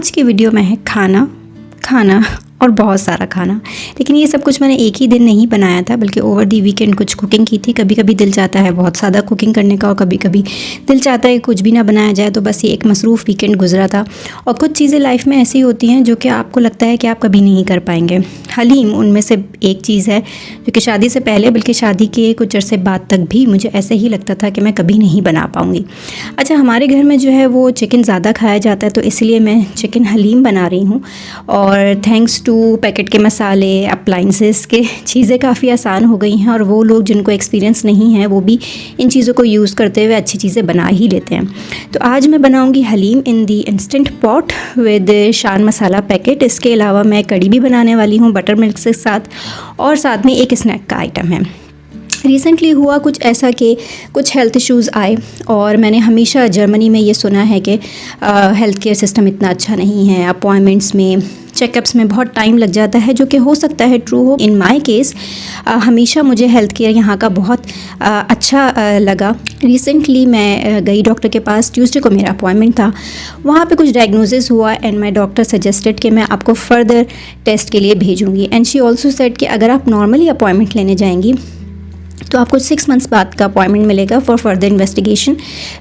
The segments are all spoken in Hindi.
आज की वीडियो में है खाना खाना और बहुत सारा खाना। लेकिन ये सब कुछ मैंने एक ही दिन नहीं बनाया था, बल्कि ओवर दी वीकेंड कुछ कुकिंग की थी। कभी कभी दिल चाहता है बहुत सादा कुकिंग करने का और कभी कभी दिल चाहता है कुछ भी ना बनाया जाए। तो बस ये एक मसरूफ़ वीकेंड गुजरा था। और कुछ चीज़ें लाइफ में ऐसी होती हैं जो कि आपको लगता है कि आप कभी नहीं कर पाएंगे। हलीम उनमें से एक चीज़ है जो कि शादी से पहले, बल्कि शादी के कुछ अरसे बाद तक भी मुझे ऐसे ही लगता था कि मैं कभी नहीं बना पाऊँगी। अच्छा, हमारे घर में जो है वो चिकन ज़्यादा खाया जाता है, तो इसलिए मैं चिकन हलीम बना रही हूँ। और थैंक्स टू पैकेट के मसाले, अप्लाइंसेस के चीज़ें काफ़ी आसान हो गई हैं और वो लोग जिनको एक्सपीरियंस नहीं है वो भी इन चीज़ों को यूज़ करते हुए अच्छी चीज़ें बना ही लेते हैं। तो आज मैं बनाऊंगी हलीम इन दी इंस्टेंट पॉट विद शान मसाला पैकेट। इसके अलावा मैं कड़ी भी बनाने वाली हूँ बटर मिल्क के साथ, और साथ में एक स्नैक का आइटम है। रिसेंटली हुआ कुछ ऐसा कि कुछ हेल्थ इश्यूज़ आए, और मैंने हमेशा जर्मनी में ये सुना है कि हेल्थ केयर सिस्टम इतना अच्छा नहीं है। अपॉइंटमेंट्स में, चेकअप्स में बहुत टाइम लग जाता है, जो कि हो सकता है ट्रू हो। इन माय केस हमेशा मुझे हेल्थ केयर यहाँ का बहुत अच्छा लगा। रिसेंटली मैं गई डॉक्टर के पास, ट्यूसडे को मेरा अपॉइंटमेंट था। वहाँ पे कुछ डायग्नोसिस हुआ एंड माय डॉक्टर सजेस्टेड कि मैं आपको फर्दर टेस्ट के लिए भेजूँगी। एंड शी ऑल्सो सेड कि अगर आप नॉर्मली अपॉइंटमेंट लेने जाएंगी तो आपको 6 मंथ्स बाद का अपॉइंटमेंट मिलेगा फॉर फर्दर इन्वेस्टिगेशन,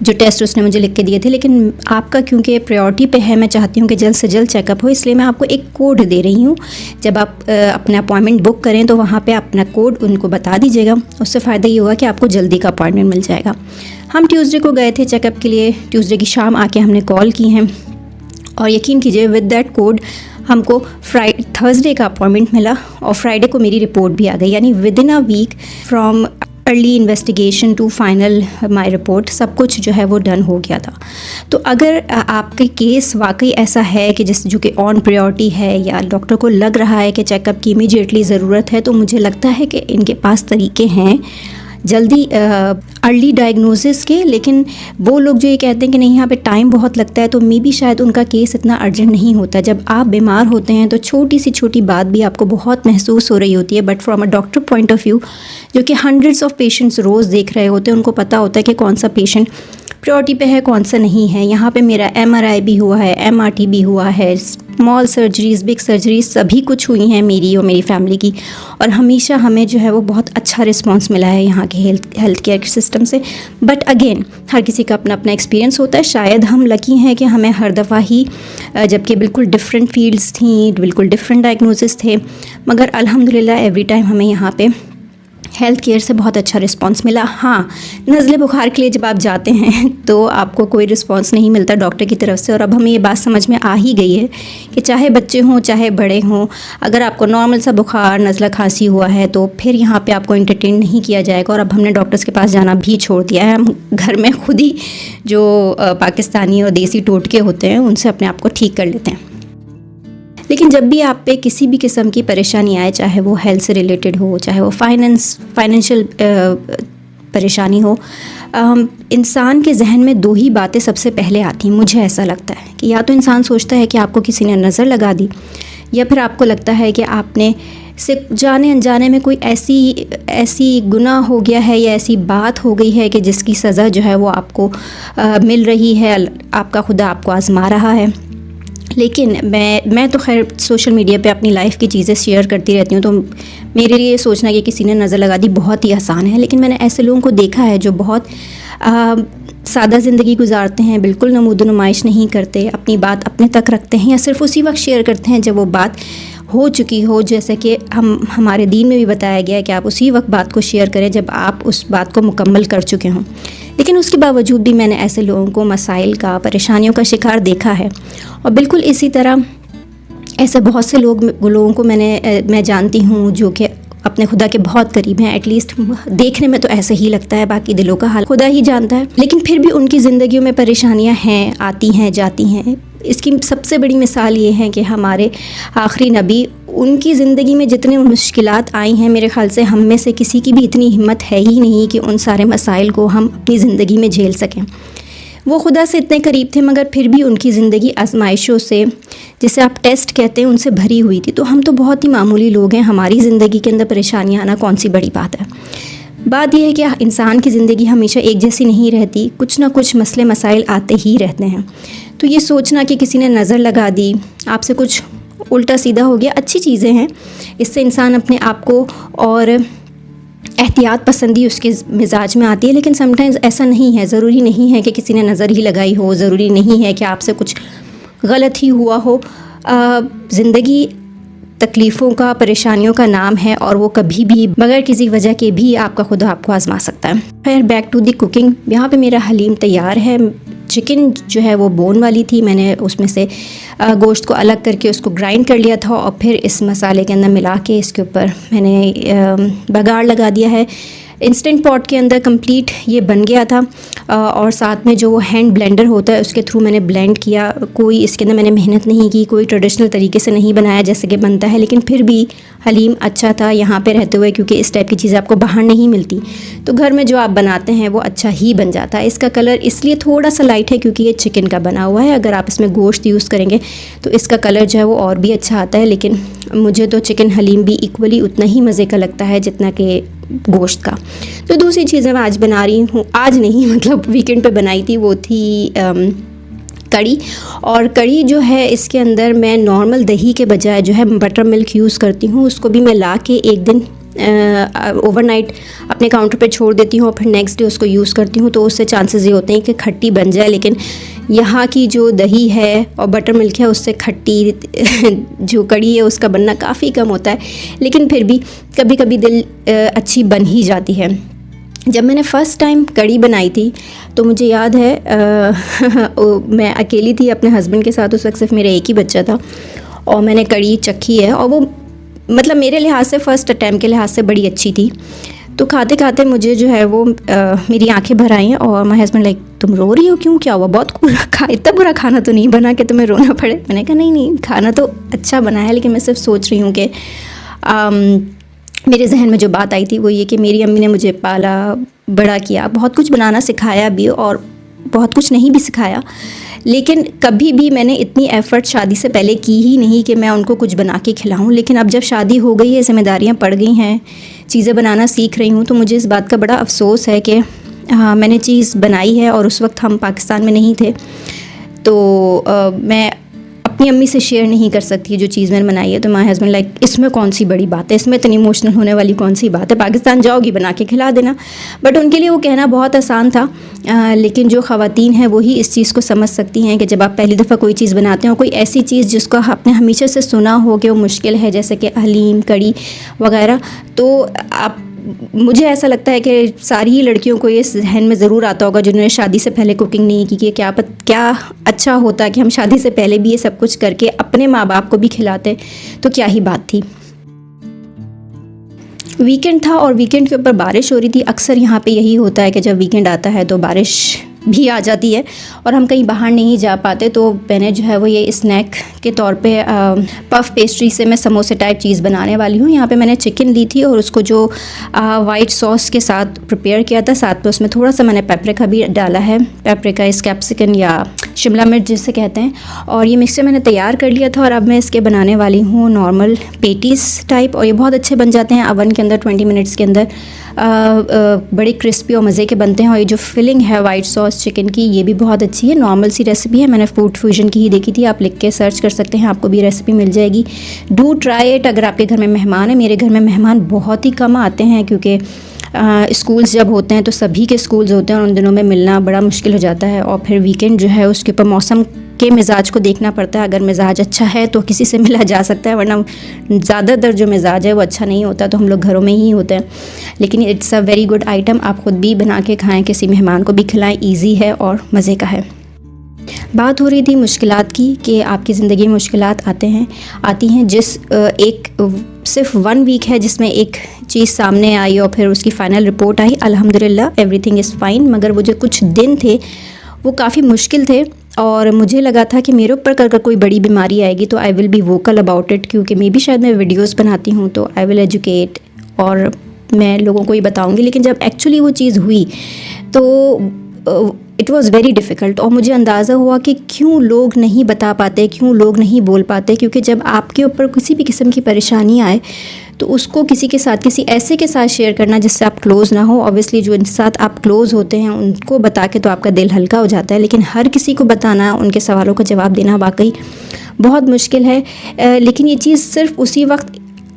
जो टेस्ट उसने मुझे लिख के दिए थे। लेकिन आपका क्योंकि प्रायोरिटी पे है, मैं चाहती हूँ कि जल्द से जल्द चेकअप हो, इसलिए मैं आपको एक कोड दे रही हूँ। जब आप अपना अपॉइंटमेंट बुक करें तो वहाँ पे अपना कोड उनको बता दीजिएगा। उससे फ़ायदा ये होगा कि आपको जल्दी का अपॉइंटमेंट मिल जाएगा। हम ट्यूसडे को गए थे चेकअप के लिए। ट्यूसडे की शाम आके हमने कॉल की हैं, और यकीन कीजिए विद दैट कोड हमको थर्सडे का अपॉइंटमेंट मिला और फ्राइडे को मेरी रिपोर्ट भी आ गई। यानी within a week from early investigation to final my report सब कुछ जो है वो डन हो गया था। तो अगर आपके केस वाकई ऐसा है कि जो कि ऑन प्रायोरिटी है, या डॉक्टर को लग रहा है कि चेकअप की इमीडिएटली ज़रूरत है, तो मुझे लगता है कि इनके पास तरीके हैं जल्दी अर्ली डायग्नोसिस के। लेकिन वो लोग जो ये कहते हैं कि नहीं यहाँ पे टाइम बहुत लगता है, तो मे बी शायद उनका केस इतना अर्जेंट नहीं होता। जब आप बीमार होते हैं तो छोटी सी छोटी बात भी आपको बहुत महसूस हो रही होती है, but from a doctor point of view, जो कि हंड्रेड्स ऑफ पेशेंट्स रोज़ देख रहे होते हैं, उनको पता होता है कि कौन सा पेशेंट प्रायोरिटी पे है, कौन सा नहीं है। यहाँ पे मेरा MRI भी हुआ है, MRT भी हुआ है, स्मॉल सर्जरीज, बिग सर्जरीज सभी कुछ हुई हैं मेरी और मेरी फैमिली की। और हमेशा हमें जो है वो बहुत अच्छा रिस्पांस मिला है यहाँ के हेल्थ केयर सिस्टम से। बट अगेन हर किसी का अपना अपना एक्सपीरियंस होता है। शायद हम लकी हैं कि हमें हर दफ़ा ही, जबकि बिल्कुल डिफरेंट फील्ड्स थी, बिल्कुल डिफरेंट डायग्नोसिस थे, मगर अल्हम्दुलिल्लाह एवरी टाइम हमें यहाँ पे हेल्थ केयर से बहुत अच्छा रिस्पांस मिला। हाँ, नज़ले बुखार के लिए जब आप जाते हैं तो आपको कोई रिस्पांस नहीं मिलता डॉक्टर की तरफ से। और अब हमें ये बात समझ में आ ही गई है कि चाहे बच्चे हों चाहे बड़े हों, अगर आपको नॉर्मल सा बुखार, नज़ला, खांसी हुआ है तो फिर यहाँ पे आपको एंटरटेन नहीं किया जाएगा। और अब हमने डॉक्टर्स के पास जाना भी छोड़ दिया है। हम घर में खुद ही जो पाकिस्तानी और देसी टोटके होते हैं उनसे अपने आप को ठीक कर लेते हैं। लेकिन जब भी आप पे किसी भी किस्म की परेशानी आए, चाहे वो हेल्थ से रिलेटेड हो, चाहे वो फाइनेंशियल परेशानी हो, इंसान के जहन में 2 ही बातें सबसे पहले आती हैं। मुझे ऐसा लगता है कि या तो इंसान सोचता है कि आपको किसी ने नज़र लगा दी, या फिर आपको लगता है कि आपने से जाने अनजाने में कोई ऐसी गुनाह हो गया है या ऐसी बात हो गई है कि जिसकी सज़ा जो है वो आपको मिल रही है, आपका खुदा आपको आज़मा रहा है। लेकिन मैं तो खैर सोशल मीडिया पे अपनी लाइफ की चीज़ें शेयर करती रहती हूँ, तो मेरे लिए सोचना कि किसी ने नज़र लगा दी बहुत ही आसान है। लेकिन मैंने ऐसे लोगों को देखा है जो बहुत सादा ज़िंदगी गुजारते हैं, बिल्कुल नमूद नुमाइश नहीं करते, अपनी बात अपने तक रखते हैं, या सिर्फ उसी वक्त शेयर करते हैं जब वो बात हो चुकी हो। जैसे कि हमारे दीन में भी बताया गया है कि आप उसी वक्त बात को शेयर करें जब आप उस बात को मुकम्मल कर चुके हों। लेकिन उसके बावजूद भी मैंने ऐसे लोगों को मसाइल का, परेशानियों का शिकार देखा है। और बिल्कुल इसी तरह ऐसे बहुत से लोगों को मैं जानती हूँ जो कि अपने खुदा के बहुत करीब हैं। एटलीस्ट देखने में तो ऐसे ही लगता है, बाकी दिलों का हाल खुदा ही जानता है। लेकिन फिर भी उनकी ज़िंदगियों में परेशानियाँ हैं, आती हैं, जाती हैं। इसकी सबसे बड़ी मिसाल ये है कि हमारे आखिरी नबी, उनकी ज़िंदगी में जितनी मुश्किलात आई हैं, मेरे ख़्याल से हम में से किसी की भी इतनी हिम्मत है ही नहीं कि उन सारे मसाइल को हम अपनी ज़िंदगी में झेल सकें। वो खुदा से इतने करीब थे, मगर फिर भी उनकी ज़िंदगी आजमाइशों से, जिसे आप टेस्ट कहते हैं, उनसे भरी हुई थी। तो हम तो बहुत ही मामूली लोग हैं, हमारी ज़िंदगी के अंदर परेशानियाँ आना कौन सी बड़ी बात है। बात यह है कि इंसान की ज़िंदगी हमेशा एक जैसी नहीं रहती, कुछ ना कुछ मसले मसाइल आते ही रहते हैं। तो ये सोचना कि किसी ने नज़र लगा दी, आपसे कुछ उल्टा सीधा हो गया, अच्छी चीज़ें हैं, इससे इंसान अपने आप को और एहतियात पसंदी उसके मिजाज में आती है। लेकिन समटाइम्स ऐसा नहीं है, ज़रूरी नहीं है कि किसी ने नज़र ही लगाई हो, ज़रूरी नहीं है कि आपसे कुछ गलत ही हुआ हो। ज़िंदगी तकलीफ़ों का, परेशानियों का नाम है और वो कभी भी बगैर किसी वजह के भी आपका खुदा आपको आजमा सकता है। फिर बैक टू दी कुकिंग। यहाँ पे मेरा हलीम तैयार है। चिकन जो है वो बोन वाली थी, मैंने उसमें से गोश्त को अलग करके उसको ग्राइंड कर लिया था और फिर इस मसाले के अंदर मिला के इसके ऊपर मैंने बघार लगा दिया है। इंस्टेंट पॉट के अंदर कंप्लीट ये बन गया था और साथ में जो वो हैंड ब्लेंडर होता है उसके थ्रू मैंने ब्लेंड किया। कोई इसके अंदर मैंने मेहनत नहीं की, कोई ट्रेडिशनल तरीके से नहीं बनाया जैसे कि बनता है, लेकिन फिर भी हलीम अच्छा था यहाँ पे रहते हुए, क्योंकि इस टाइप की चीज़ें आपको बाहर नहीं मिलती। तो घर में जो आप बनाते हैं वो अच्छा ही बन जाता है। इसका कलर इसलिए थोड़ा सा लाइट है क्योंकि ये चिकन का बना हुआ है। अगर आप इसमें गोश्त यूज़ करेंगे तो इसका कलर जो है वो और भी अच्छा आता है, लेकिन मुझे तो चिकन हलीम भी इक्वली उतना ही मज़े का लगता है जितना कि गोश्त का। तो दूसरी चीज़ें मैं आज बना रही हूँ, आज नहीं मतलब वीकेंड पे बनाई थी, वो थी कड़ी। और कड़ी जो है इसके अंदर मैं नॉर्मल दही के बजाय जो है बटर मिल्क यूज़ करती हूँ। उसको भी मैं ला के एक दिन ओवरनाइट अपने काउंटर पे छोड़ देती हूँ और फिर नेक्स्ट डे उसको यूज़ करती हूँ। तो उससे चांसेस ये होते हैं कि खट्टी बन जाए, लेकिन यहाँ की जो दही है और बटर मिल्क है उससे खट्टी जो कड़ी है उसका बनना काफ़ी कम होता है, लेकिन फिर भी कभी कभी दिल अच्छी बन ही जाती है। जब मैंने फ़र्स्ट टाइम कड़ी बनाई थी तो मुझे याद है मैं अकेली थी अपने हस्बैंड के साथ, उस वक्त सिर्फ मेरा एक ही बच्चा था और मैंने कड़ी चखी है और वो मतलब मेरे लिहाज से फ़र्स्ट अटैम्प्ट के लिहाज से बड़ी अच्छी थी। तो खाते खाते मुझे जो है वो मेरी आंखें भर आई और माय हस्बैंड लाइक तुम रो रही हो, क्यों, क्या हुआ, बहुत बुरा इतना बुरा खाना तो नहीं बना कि तुम्हें रोना पड़े। मैंने कहा नहीं खाना तो अच्छा बना है, लेकिन मैं सिर्फ सोच रही हूँ कि मेरे जहन में जो बात आई थी वो ये कि मेरी अम्मी ने मुझे पाला बड़ा किया, बहुत कुछ बनाना सिखाया भी और बहुत कुछ नहीं भी सिखाया, लेकिन कभी भी मैंने इतनी एफ़र्ट शादी से पहले की ही नहीं कि मैं उनको कुछ बना के खिलाऊं। लेकिन अब जब शादी हो गई है, जिम्मेदारियां पड़ गई हैं, चीज़ें बनाना सीख रही हूं, तो मुझे इस बात का बड़ा अफसोस है कि मैंने चीज़ बनाई है और उस वक्त हम पाकिस्तान में नहीं थे, तो मैं अपनी अम्मी से शेयर नहीं कर सकती जो चीज़ मैंने बनाई है। तो माय हस्बैंड लाइक इसमें कौन सी बड़ी बात है, इसमें इतनी इमोशनल होने वाली कौन सी बात है, पाकिस्तान जाओगी बना के खिला देना। बट उनके लिए वो कहना बहुत आसान था, लेकिन जो ख़वातीन हैं वही इस चीज़ को समझ सकती हैं कि जब आप पहली दफ़ा कोई चीज़ बनाते हो, कोई ऐसी चीज़ जिसको आपने हमेशा से सुना हो कि वो मुश्किल है, जैसे कि हलीम, कड़ी वगैरह, तो आप मुझे ऐसा लगता है कि सारी ही लड़कियों को ये जहन में ज़रूर आता होगा जिन्होंने शादी से पहले कुकिंग नहीं की कि क्या अच्छा होता कि हम शादी से पहले भी ये सब कुछ करके अपने माँ बाप को भी खिलाते, तो क्या ही बात थी। वीकेंड था और वीकेंड के ऊपर बारिश हो रही थी। अक्सर यहाँ पे यही होता है कि जब वीकेंड आता है तो बारिश भी आ जाती है और हम कहीं बाहर नहीं जा पाते। तो मैंने जो है वो ये स्नैक के तौर पे पफ पेस्ट्री से मैं समोसे टाइप चीज़ बनाने वाली हूँ। यहाँ पे मैंने चिकन ली थी और उसको जो वाइट सॉस के साथ प्रिपेयर किया था, साथ में उसमें थोड़ा सा मैंने पेपरिका भी डाला है, पेपरिका इस कैप्सिकन या शिमला मिर्च जिसे कहते हैं, और ये मिक्सचर मैंने तैयार कर लिया था। और अब मैं इसके बनाने वाली हूँ नॉर्मल पेटीज़ टाइप, और ये बहुत अच्छे बन जाते हैं अवन के अंदर 20 मिनट्स के अंदर। बड़े क्रिस्पी और मज़े के बनते हैं। और ये जो फिलिंग है वाइट सॉस चिकन की, ये भी बहुत अच्छी है, नॉर्मल सी रेसिपी है, मैंने फूड फ्यूजन की ही देखी थी, आप लिख के सर्च कर सकते हैं, आपको भी रेसिपी मिल जाएगी। डू ट्राई इट अगर आपके घर में मेहमान है। मेरे घर में मेहमान बहुत ही कम आते हैं क्योंकि स्कूल्स जब होते हैं तो सभी के स्कूल्स होते हैं और उन दिनों में मिलना बड़ा मुश्किल हो जाता है। और फिर वीकेंड जो है उसके ऊपर मौसम के मिजाज को देखना पड़ता है। अगर मिजाज अच्छा है तो किसी से मिला जा सकता है, वरना ज़्यादातर जो मिजाज है वो अच्छा नहीं होता, तो हम लोग घरों में ही होते हैं। लेकिन it's a very good item, आप ख़ुद भी बना के खाएं, किसी मेहमान को भी खिलाएं, ईजी है और मज़े का है। बात हो रही थी मुश्किलात की कि आपकी ज़िंदगी में मुश्किलात आती हैं जिस एक सिर्फ 1 वीक है जिसमें एक चीज़ सामने आई और फिर उसकी फ़ाइनल रिपोर्ट आई, अल्हम्दुलिल्लाह एवरीथिंग इज़ फ़ाइन। मगर वो जो कुछ दिन थे वो काफ़ी मुश्किल थे और मुझे लगा था कि मेरे ऊपर अगर कोई बड़ी बीमारी आएगी तो I will be vocal about it, क्योंकि मे भी शायद मैं वीडियोस बनाती हूँ तो आई विल एजुकेट और मैं लोगों को ही बताऊँगी। लेकिन जब एक्चुअली वो चीज़ हुई तो इट वॉज़ वेरी डिफ़िकल्ट और मुझे अंदाज़ा हुआ कि क्यों लोग नहीं बता पाते, क्यों लोग नहीं बोल पाते। क्योंकि जब आपके ऊपर किसी भी किस्म की परेशानी आए तो उसको किसी के साथ, किसी ऐसे के साथ शेयर करना जिससे आप क्लोज़ ना हो। ऑब्वियसली जो इनके साथ आप क्लोज़ होते हैं उनको बता के तो आपका दिल हल्का हो जाता है, लेकिन हर किसी को बताना, उनके सवालों का जवाब देना वाकई बहुत मुश्किल है। लेकिन ये चीज़ सिर्फ उसी वक्त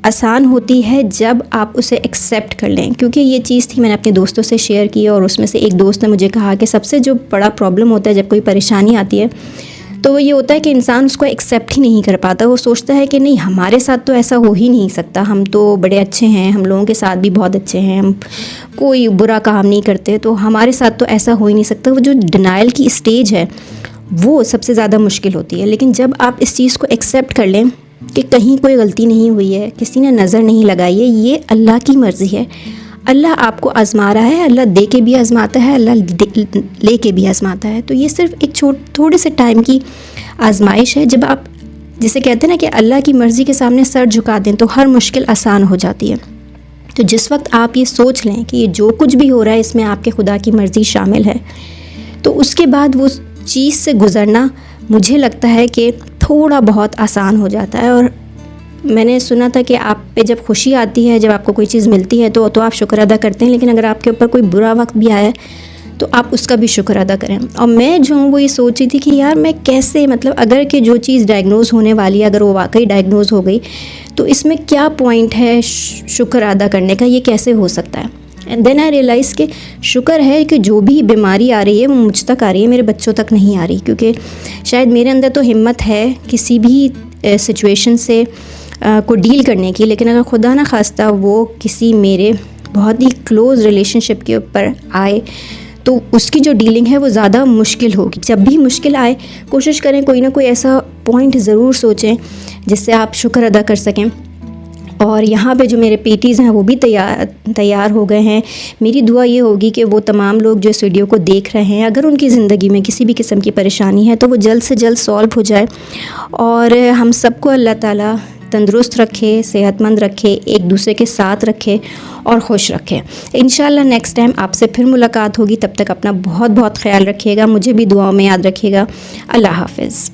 आसान होती है जब आप उसे एक्सेप्ट कर लें। क्योंकि ये चीज़ थी, मैंने अपने दोस्तों से शेयर की और उसमें से एक दोस्त ने मुझे कहा कि सबसे जो बड़ा प्रॉब्लम होता है जब कोई परेशानी आती है तो वो ये होता है कि इंसान उसको एक्सेप्ट ही नहीं कर पाता। वो सोचता है कि नहीं, हमारे साथ तो ऐसा हो ही नहीं सकता, हम तो बड़े अच्छे हैं, हम लोगों के साथ भी बहुत अच्छे हैं, हम कोई बुरा काम नहीं करते, तो हमारे साथ तो ऐसा हो ही नहीं सकता। वो जो डिनाइल की स्टेज है वो सबसे ज़्यादा मुश्किल होती है। लेकिन जब आप इस चीज़ को एक्सेप्ट कर लें कि कहीं कोई गलती नहीं हुई है, किसी ने नज़र नहीं लगाई है, ये अल्लाह की मर्ज़ी है, अल्लाह आपको आज़मा रहा है, अल्लाह दे के भी आज़माता है, अल्लाह ले के भी आज़माता है। तो ये सिर्फ एक थोड़े से टाइम की आजमाइश है। जब आप, जिसे कहते हैं ना कि अल्लाह की मर्ज़ी के सामने सर झुका दें तो हर मुश्किल आसान हो जाती है। तो जिस वक्त आप ये सोच लें कि ये जो कुछ भी हो रहा है इसमें आपके खुदा की मर्ज़ी शामिल है, तो उसके बाद वो चीज़ से गुज़रना मुझे लगता है कि थोड़ा बहुत आसान हो जाता है। और मैंने सुना था कि आप पे जब खुशी आती है, जब आपको कोई चीज़ मिलती है तो आप शुक्र अदा करते हैं, लेकिन अगर आपके ऊपर कोई बुरा वक्त भी आया है तो आप उसका भी शुक्र अदा करें। और मैं जो हूँ वो ये सोच रही थी कि यार मैं कैसे, मतलब अगर कि जो चीज़ डायग्नोज़ होने वाली है अगर वो वाकई डायग्नोज़ हो गई तो इसमें क्या पॉइंट है शुक्र अदा करने का, ये कैसे हो सकता है। एंड देन आई रियलाइज़ कि शुक्र है कि जो भी बीमारी आ रही है वो मुझ तक आ रही है, मेरे बच्चों तक नहीं आ रही। क्योंकि शायद मेरे अंदर तो हिम्मत है किसी भी सिचुएशन से को डील करने की, लेकिन अगर खुदा ना खास्ता वो किसी मेरे बहुत ही क्लोज़ रिलेशनशिप के ऊपर आए तो उसकी जो डीलिंग है वो ज़्यादा मुश्किल होगी। जब भी मुश्किल आए कोशिश करें कोई ना कोई ऐसा पॉइंट ज़रूर सोचें जिससे आप शुक्र अदा कर सकें। और यहाँ पे जो मेरे पेटीज़ हैं वो भी तैयार हो गए हैं। मेरी दुआ ये होगी कि वो तमाम लोग जो इस वीडियो को देख रहे हैं, अगर उनकी ज़िंदगी में किसी भी किस्म की परेशानी है तो वो जल्द से जल्द सॉल्व हो जाए और हम सबको अल्लाह ताला तंदुरुस्त रखे, सेहतमंद रखे, एक दूसरे के साथ रखे और खुश रखे। इंशाल्लाह नेक्स्ट टाइम आपसे फिर मुलाकात होगी। तब तक अपना बहुत बहुत ख्याल रखिएगा, मुझे भी दुआओं में याद रखिएगा। अल्लाह हाफ़िज़।